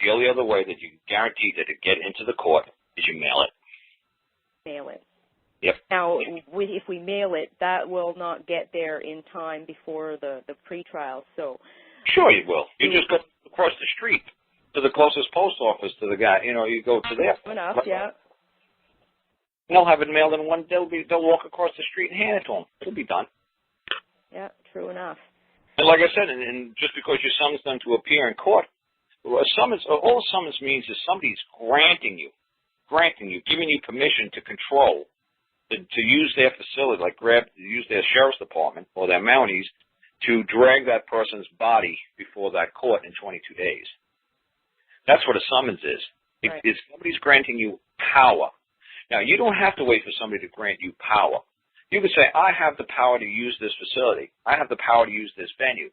The only other way that you can guarantee that it get into the court is you mail it. Mail it. Yep. Now, if we mail it, that will not get there in time before the pretrial. So. Sure, you will. You just go across the street to the closest post office to the guy. You know, you go to there. Enough, yeah. And they'll have it mailed in one. They'll walk across the street and hand it to them. It'll be done. Yeah, true enough. And like I said, and just because you summons them to appear in court, a summons, all a summons means is somebody's granting you, giving you permission to control, to use their facility, like use their sheriff's department or their mounties to drag that person's body before that court in 22 days. That's what a summons is. Right. It's somebody's granting you power. Now, you don't have to wait for somebody to grant you power. You can say, I have the power to use this facility. I have the power to use this venue.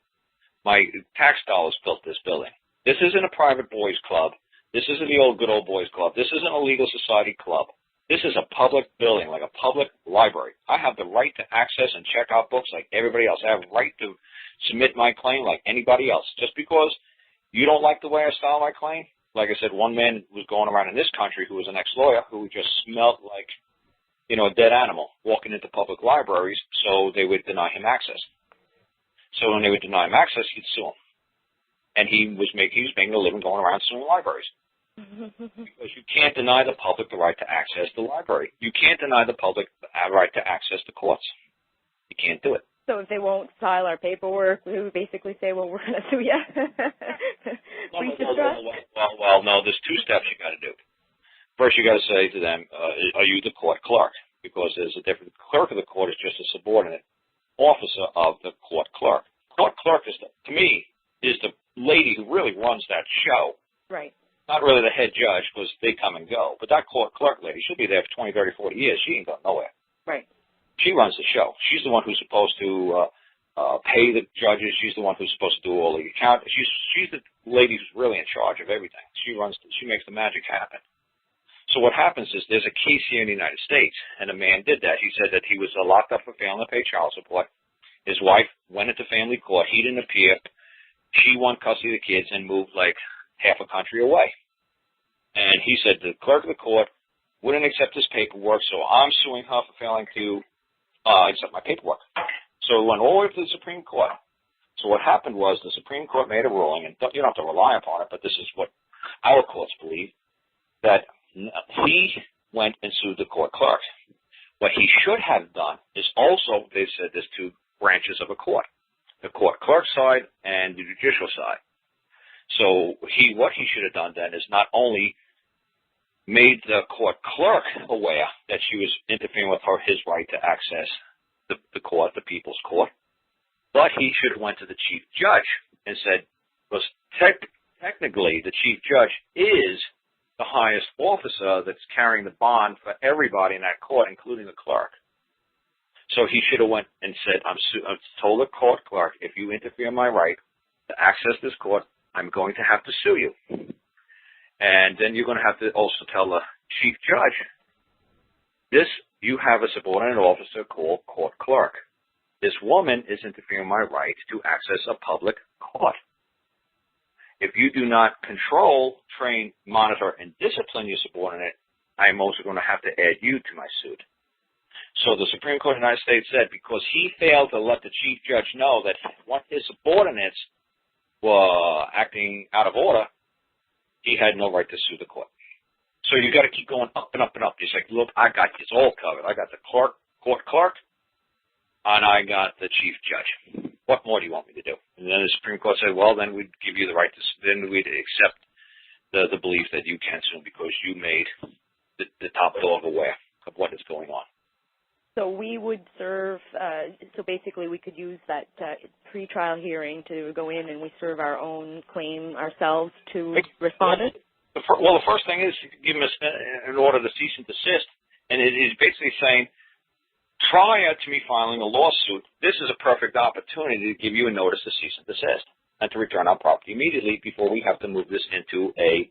My tax dollars built this building. This isn't a private boys club. This isn't the old good old boys club. This isn't a legal society club. This is a public building, like a public library. I have the right to access and check out books like everybody else. I have the right to submit my claim like anybody else. Just because you don't like the way I style my claim, like I said, one man was going around in this country who was an ex-lawyer who just smelled like, you know, a dead animal walking into public libraries, so they would deny him access. So when they would deny him access, he'd sue him. And he was making a living going around suing libraries. Because you can't deny the public the right to access the library. You can't deny the public the right to access the courts. You can't do it. So if they won't file our paperwork, we would basically say, well, we're going to sue you. Well, no, there's two steps you got to do. First, you got to say to them, are you the court clerk? Because there's a different, the clerk of the court is just a subordinate officer of the court clerk. Court clerk, to me, is the lady who really runs that show. Right. Not really the head judge, because they come and go. But that court clerk lady, she'll be there for 20, 30, 40 years. She ain't going nowhere. Right. She runs the show. She's the one who's supposed to pay the judges. She's the one who's supposed to do all the accounting. She's the lady who's really in charge of everything. She makes the magic happen. So what happens is there's a case here in the United States, and a man did that. He said that he was locked up for failing to pay child support. His wife went into family court. He didn't appear. She won custody of the kids and moved like half a country away. And he said the clerk of the court wouldn't accept his paperwork, so I'm suing her for failing to accept my paperwork. So it went all the way to the Supreme Court. So what happened was the Supreme Court made a ruling, and you don't have to rely upon it, but this is what our courts believe, that he went and sued the court clerk. What he should have done is also, they said there's two branches of a court, the court clerk side and the judicial side. So what he should have done then is not only made the court clerk aware that she was interfering with his right to access the court, the people's court, but he should have went to the chief judge and said, because technically the chief judge is the highest officer that's carrying the bond for everybody in that court, including the clerk. So he should have went and said, I've told the court clerk, if you interfere in my right to access this court, I'm going to have to sue you. And then you're going to have to also tell the chief judge, you have a subordinate officer called court clerk. This woman is interfering in my right to access a public court. If you do not control, train, monitor, and discipline your subordinate, I'm also going to have to add you to my suit. So the Supreme Court of the United States said because he failed to let the chief judge know that what his subordinates were acting out of order, he had no right to sue the court. So you got to keep going up and up and up. He's like, look, I got this all covered. I got the court clerk, and I got the chief judge. What more do you want me to do? And then the Supreme Court said, well, then we'd give you the right to, then we'd accept the belief that you can sue because you made the top dog aware of what is going on. So we would serve, so basically we could use that pre-trial hearing to go in and we serve our own claim ourselves to respondent? Well, the first thing is give them an order to cease and desist, and it is basically saying, prior to me filing a lawsuit, this is a perfect opportunity to give you a notice to cease and desist and to return our property immediately before we have to move this into a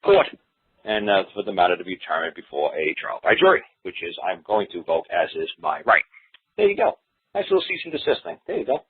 court and for the matter to be determined before a trial by jury, which is I'm going to vote as is my right. There you go. Nice little cease and desist thing. There you go.